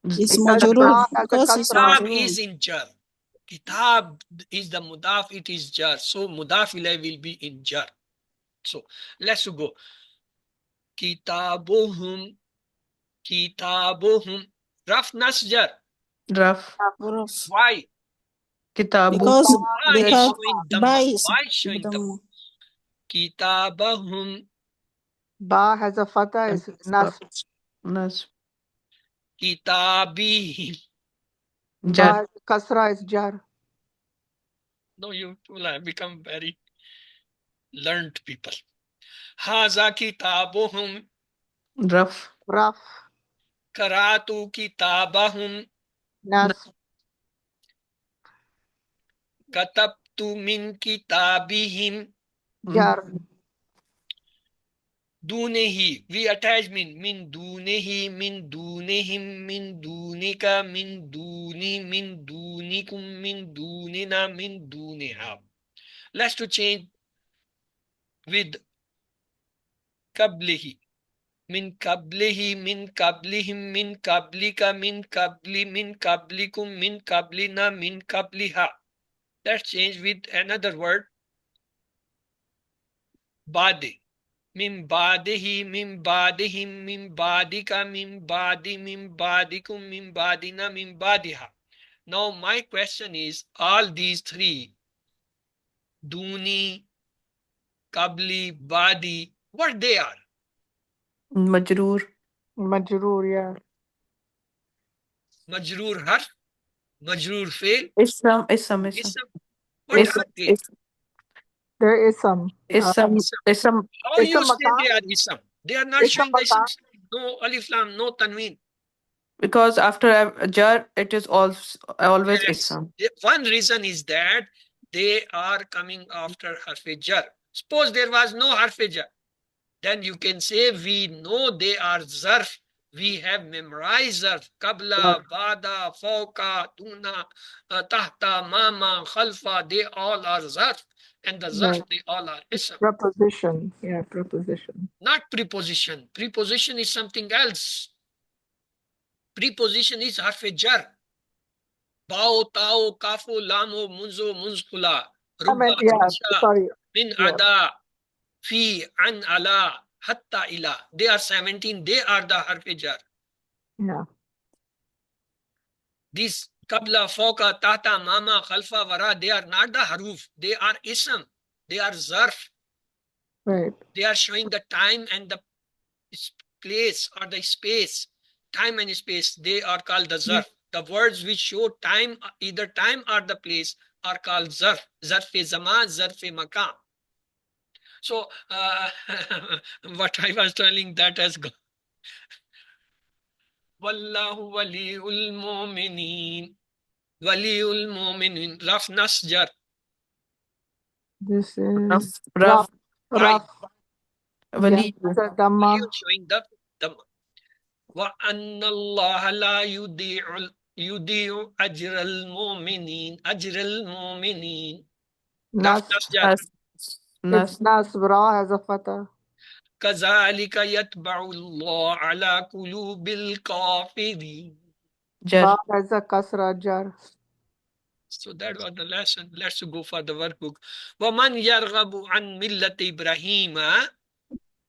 Is majrur. Kitab is in jar. Kitab is the mudaf, it is jar. So mudaf ilay will be in jar. So let's go. Kitabuhum. Raf Nasjar. Raf. Why? Kitabu. Because Why showing Dhamma? Kitabahum. Ba has a fatha, is nas. Kitabihim. Ba has a kasra, is jar. No, you will have become very learned people. Haza kitabuhum. Rough. Rough. Karatu kitabahum. Nas. Katabtu min kitabihim. Jar. Dunehi. We attach min dunehi, min dunehim, min dunika, min duni, min dunikum, min dunina, min duniha. Let's to change with kablihi. Min kablihi, min kablihim, min kablika, min kabli, min kablikum, min kablina, min kabliha. Let's change with another word. Badi. Min badihi, min badihim, min badika, min badi, min badikum, min badina, min badiha. Now my question is, all these three, Duni, Kabli, Badi, what they are? Majroor. Majroor, yeah. Majroor harf, Majroor fail. Ism. What are they? There is some. Ism. How you say makan? they are ism? They are not showing the ism. No alif lam, no tanween. Because after jar, it is always Yes. ism. One reason is that they are coming after harf jar. Suppose there was no harf jar, then you can say we know they are zarf. We have memorized zarf. Kabla, bada, fawka, tuna, tahta, mama, khalfa, they all are zarf. And the zarf, they all are ism. Preposition. Yeah, preposition. Not preposition. Preposition is something else. Preposition is harf jar. Bao, tao, kafu, lamo, munzo, munzkula. Rubba, sorry. min ada, fi, an, ala, hatta, ila. They are 17. They are the harf jar. Yeah. These kabla, fawka, tata, mama, khalfa, wara, they are not the haruf. They are ism. They are zarf. Right. They are showing the time and the place or the space. Time and space, they are called the zarf. The words which show time, either time or the place, are called zarf. Zarf-e-zaman, zarf-e-makan. So, what I was telling, that has gone. Wallahu waliul mu'minin. Waliul mu'minin. Raf nasjar. This is Rough. Wali. Dhamma. Showing the dhamma. Wa anna Allah la yudi'u ajral mu'minin. Ajral mu'minin. Raf nasjar. It's Nasbra has a fatah. كذلك يتبع الله على قلوب الكافرين. Ba has a kasra jar. So that was the lesson. Let's go for the workbook. وَمَنْ يَرْغَبُ عَنْ مِلَّةِ إِبْرَاهِيمَ,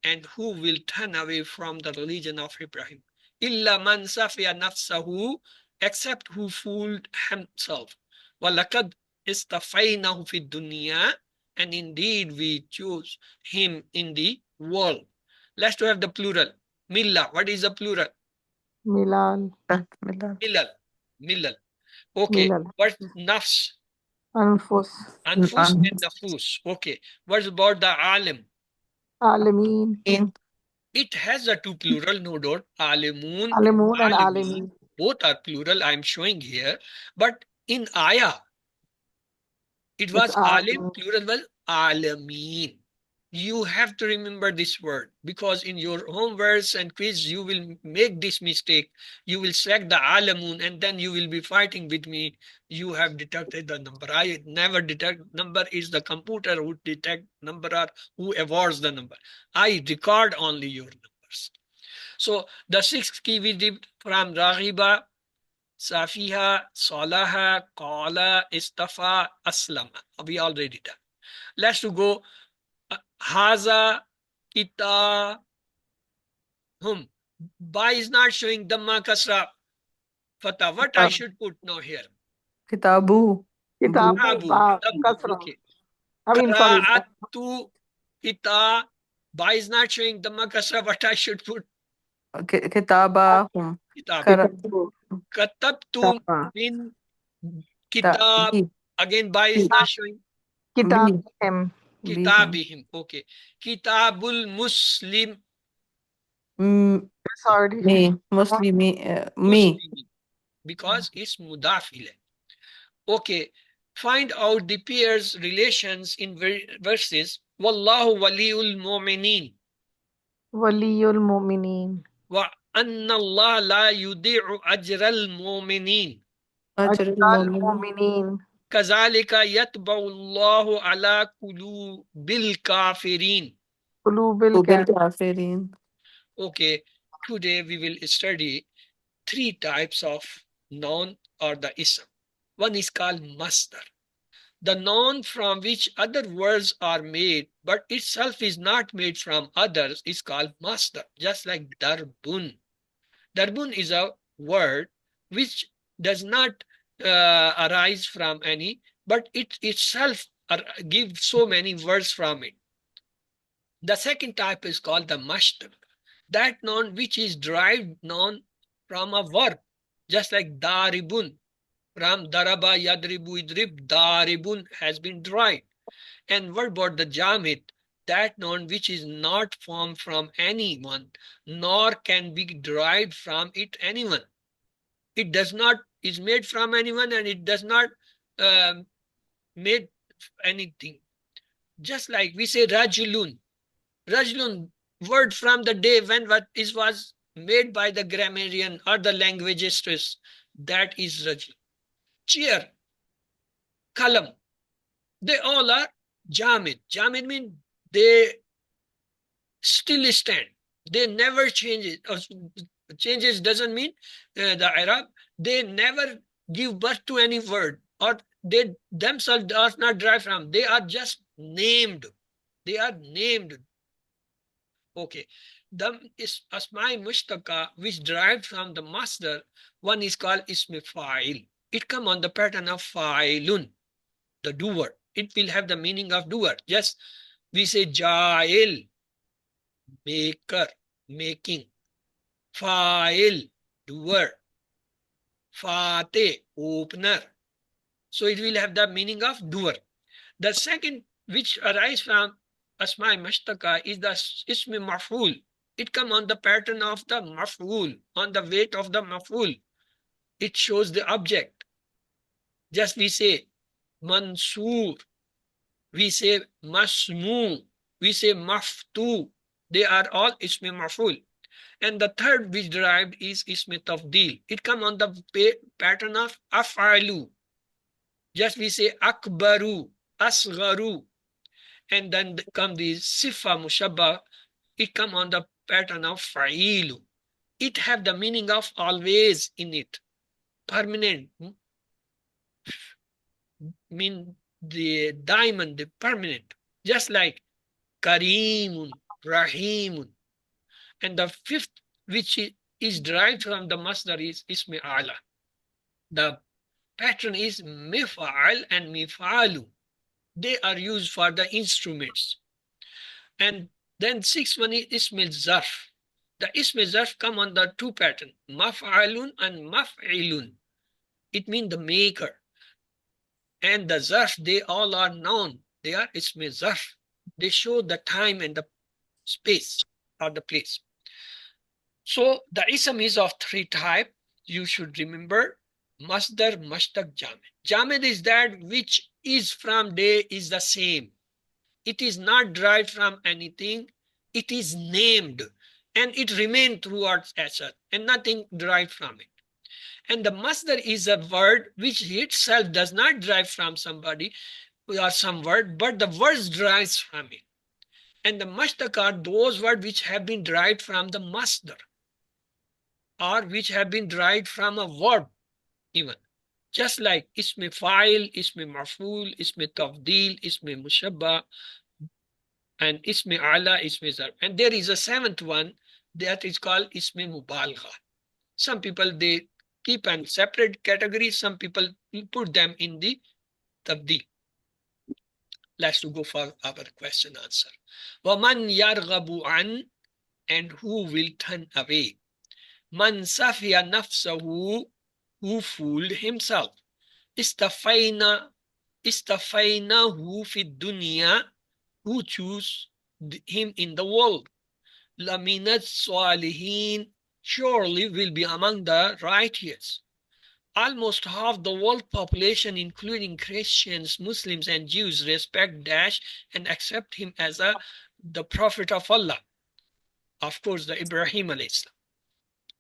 and who will turn away from the religion of Ibrahim. إِلَّا مَنْ سَفِيَ نَفْسَهُ, except who fooled himself. وَلَقَدْ اسْتَفَيْنَهُ فِي الدُّنْيَا, and indeed we chose him in the world. Let's to have the plural. Milla. What is the plural? Milal. Millal. Okay. What's nafs? Anfus. Anfus and nafus. Okay. What about the alim? Alameen. It has a two plural, no doubt. Alimun and alimeen. Both are plural, I'm showing here. But in ayah, it was alim, plural was alameen. You have to remember this word, because in your homeworks and quiz, you will make this mistake. You will select the alamun and then you will be fighting with me. You have detected the number. I never detect number. Is the computer who detect number or who awards the number. I record only your numbers. So the 6 key we did from Raghiba, Safiha, Salaha, Qala, Istafa, Aslama. We already done. Let's go. Haza, Kita, Ba is not showing Dhamma Kasra. Fatah. What I should put now here? Kitabu. Okay. Qara'atu, Kita. Ba is not showing Dhamma Kasra. What I should put? Kitabahum. Katabtu min kitab. Again, by is not showing. Kitabihim. Kitabihim. Okay. Kitabul Muslim. Sorry. Me. Mostly me. Me. Muslimi. Because it's mudaf ilay. Okay. Find out the pairs relations in verses. Wallahu waliul mu'minin. Waliyul mu'mineen. Wa anna Allah la yudi'u ajral mu'minin. Ajral mu'mineen. Kazalika yatba'u Allahu ala qulubil kafirin. Qulubil kafirin. Okay. Today we will study 3 types of noun or the ism. One is called masdar. The noun from which other words are made, but itself is not made from others, is called masdar. Just like darbun. Darbun is a word which does not arise from any, but it itself gives so many words from it. The second type is called the masdar. That noun which is derived noun from a verb, just like daribun. From daraba, yadribu, idrib, daribun has been derived. And what about the jamid? That noun which is not formed from anyone, nor can be derived from it anyone. It does not is made from anyone, and it does not made anything. Just like we say rajulun. Rajulun, word from the day when what is was made by the grammarian or the linguist, that is rajul. Chair, kalam, they all are jamid. Jamid means they still stand. They never change it. Changes doesn't mean the Arab, they never give birth to any word, or they themselves are not derived from. They are just named. They are named. Okay. The asma mushtaka, which derived from the masdar, one is called ismi fa'il. It come on the pattern of fa'ilun, the doer. It will have the meaning of doer. Just we say ja'il, maker, making. Fa'il, doer. Fateh, opener. So it will have the meaning of doer. The second, which arises from asma mashtaka, is the ismi maf'ul. It come on the pattern of the maf'ul, on the weight of the maf'ul. It shows the object. Just we say mansur, we say masmu, we say maftu. They are all ismi maf'ul. And the third which derived is ismi tafdil. It come on the pattern of af'alu. Just we say akbaru, asgharu. And then come the sifa mushabba. It come on the pattern of fa'ilu. It have the meaning of always in it. Permanent. Mean the diamond, the permanent. Just like karimun, rahimun. And the fifth, which is derived from the masdar, is ismi ala. The pattern is mif'al and mif'alu. They are used for the instruments. And then sixth one is ismi zarf. The ismi zarf come on the two pattern, maf'alun and maf'ilun. It means the maker. And the zarf, they all are known. They are ismi zarf. They show the time and the space or the place. So the ism is of 3 types. You should remember masdar, mashtaq, jamid. Jamid is that which is from day is the same. It is not derived from anything. It is named and it remains throughout asar and nothing derived from it. And the masdar is a word which itself does not derive from somebody or some word, but the words derives from it. And the mashtaq are those words which have been derived from the masdar, or which have been derived from a verb even. Just like ismi fa'il, ismi maf'ul, ismi tafdil, ismi mushabba, and ismi ala, ismi zarf. And there is a 7th one that is called ismi mubalgha. Some people, they keep a separate category. Some people put them in the tafdil. Let's go for our question answer. وَمَنْ يَرْغَبُ عَنْ, and who will turn away. Man safiya nafsahu, who fooled himself. Istafayna, istafaynahu fid dunya, who choose him in the world. Laminat salihin, surely will be among the righteous. Almost half the world population, including Christians, Muslims, and Jews, respect Dash and accept him as the Prophet of Allah. Of course, the Ibrahim alayhi salam.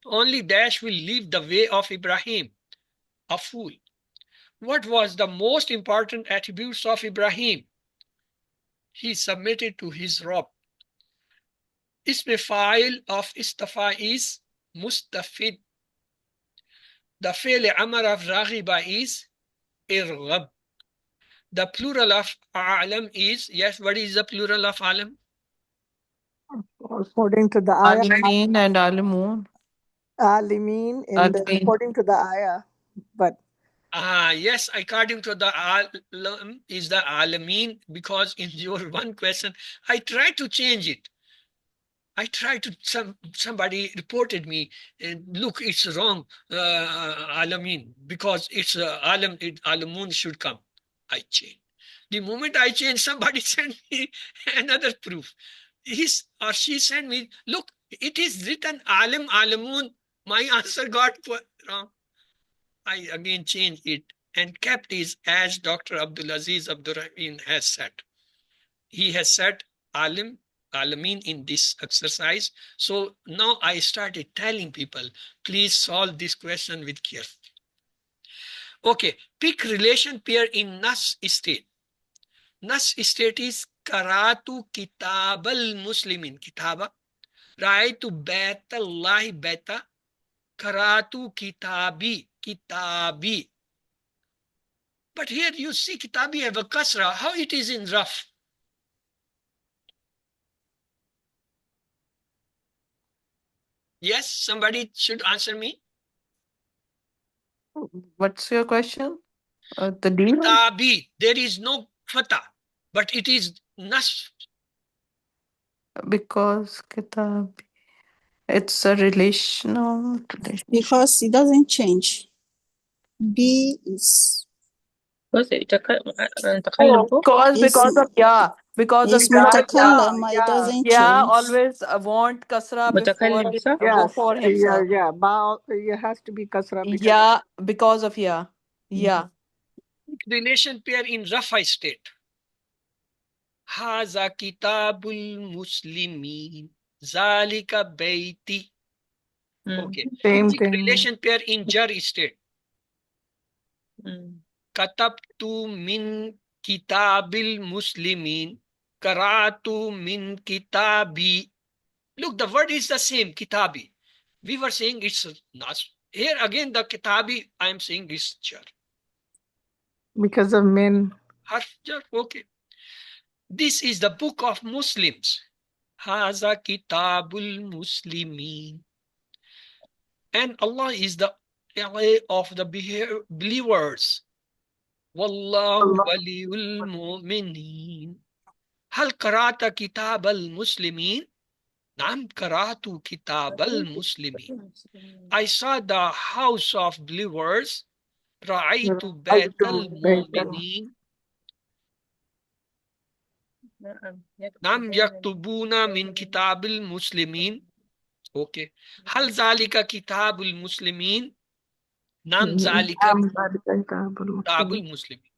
Only Dash will leave the way of Ibrahim, a fool. What was the most important attributes of Ibrahim? He submitted to his Rabb. Ism fa'il of istafa is mustafid. The fi'l amar of raghiba is irghab. The plural of alam is, yes, what is the plural of alam? According to the ayah. Alameen and Alamoon. Alimeen Alameen. according to the ayah. But Yes, according to the alam is the alameen, because in your one question, I tried to change it. I tried to, somebody reported me, look, it's wrong, alameen, because it's alamoon should come. I changed. The moment I changed, somebody sent me another proof. His or she sent me, look, it is written alam, alamoon. My answer got wrong. I again changed it and kept it as Dr. Abdulaziz Abdurrahim has said. He has said alim, alameen in this exercise. So now I started telling people, please solve this question with care. Okay, pick relation pair in nas state. Nas state is karatu kitab al-muslimin. Kitaba. Ra'aytu bayt Allah bayta. Karatu kitabi. Kitabi. But here you see kitabi have a kasra. How it is in rough? Yes, somebody should answer me. What's your question? The deal? Kitabi. There is no fatah, but it is nas. Because Kitab, it's a relational. Because it doesn't change. B is بس تكلم فوق Because of yeah. Because of it's yeah. mutakallam, it doesn't Yeah, change. always want kasra before متكلم it صح؟ go for himself. yeah. It has to be kasra because Yeah, because of yeah. Yeah. Relation pair in rafa state. Haza kitabul muslimin. Zalika baiti. Okay. same Pick thing. relation pair in jar state. Katabtu min kitabil muslimin. Karatu min kitabi. Look, the word is the same, kitabi. We were saying it's nas. Here again, the kitabi, I am saying is jar. Because of min. Harf jar, okay. This is the book of Muslims. Haza kitabul muslimin. And Allah is the ally of the believers. Wallahu waliyul mu'minin. Hal qara'ta kitab al-muslimin? Naam qara'tu kitab al-muslimin. I saw the house of believers. Ra'aytu bayt al-mu'minin. Naam yaktubuna min kitab al-muslimin. Okay. Hal zalika kitab al-muslimin? Naam zalika kitab al-muslimin.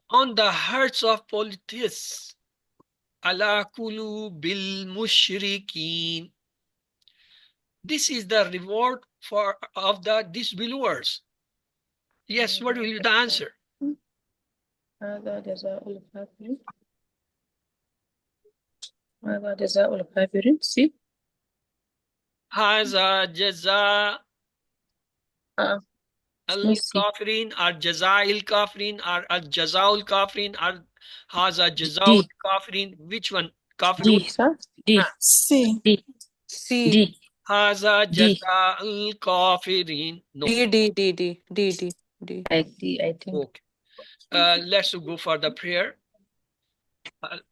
On the hearts of polytheists. Ala kulu bil mushrikeen. This is the reward of the disbelievers. Yes, what will be the answer? هذا جزاء الكافرين. هذا جزاء الكافرين. See? Haza jaza al-kafirin or jaza il-kafirin or al-jaza al-kafirin or haza jaza al-kafirin. Which one? Kafirun? D, صح؟ D. C. D. C. D. Haza D. jaza al-kafirin. No. D. I think. Okay. Let's go for the prayer.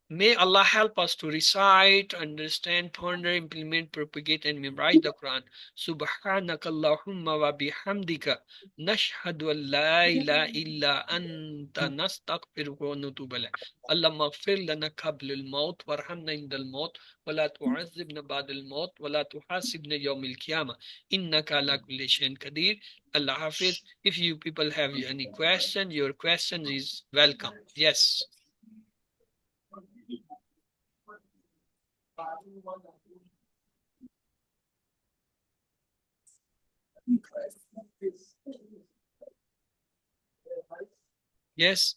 May Allah help us to recite, understand, ponder, implement, propagate, and memorize the Quran. Subhanakallahumma wa bihamdika nashhadu an la ilaha illa anta nastaghfiruka wa natubu ilayk. اللهم اغفر لنا قبل الموت وارحمنا عند الموت ولا تعذبنا بعد الموت ولا تحاسبنا يوم القيامة إنك على كل شيء قدير. Allah Hafiz. If you people have any question, your question is welcome. Yes. Yes.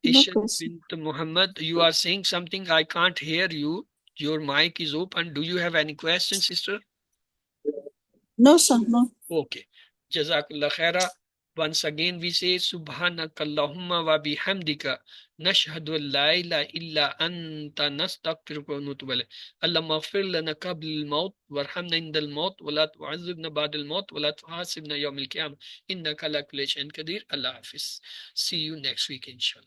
No Ishat question. bint Muhammad, you are saying something. I can't hear you. Your mic is open. Do you have any questions, sister? No, sir, no. Okay. Jazakallah khaira. Once again, we say Subhanakallahumma wa bihamdika nashhadu an la ilaha illa anta nastaghfiruka wa natubu ilayk. Allahumma ighfir lana qabla al-maut warhamna inda al-maut wa la tu'azzibna ba'da al-maut wa la tuhasibna yawm al-qiyamah innaka ala kulli shay'in qadir. Allah Hafiz. See you next week, inshallah.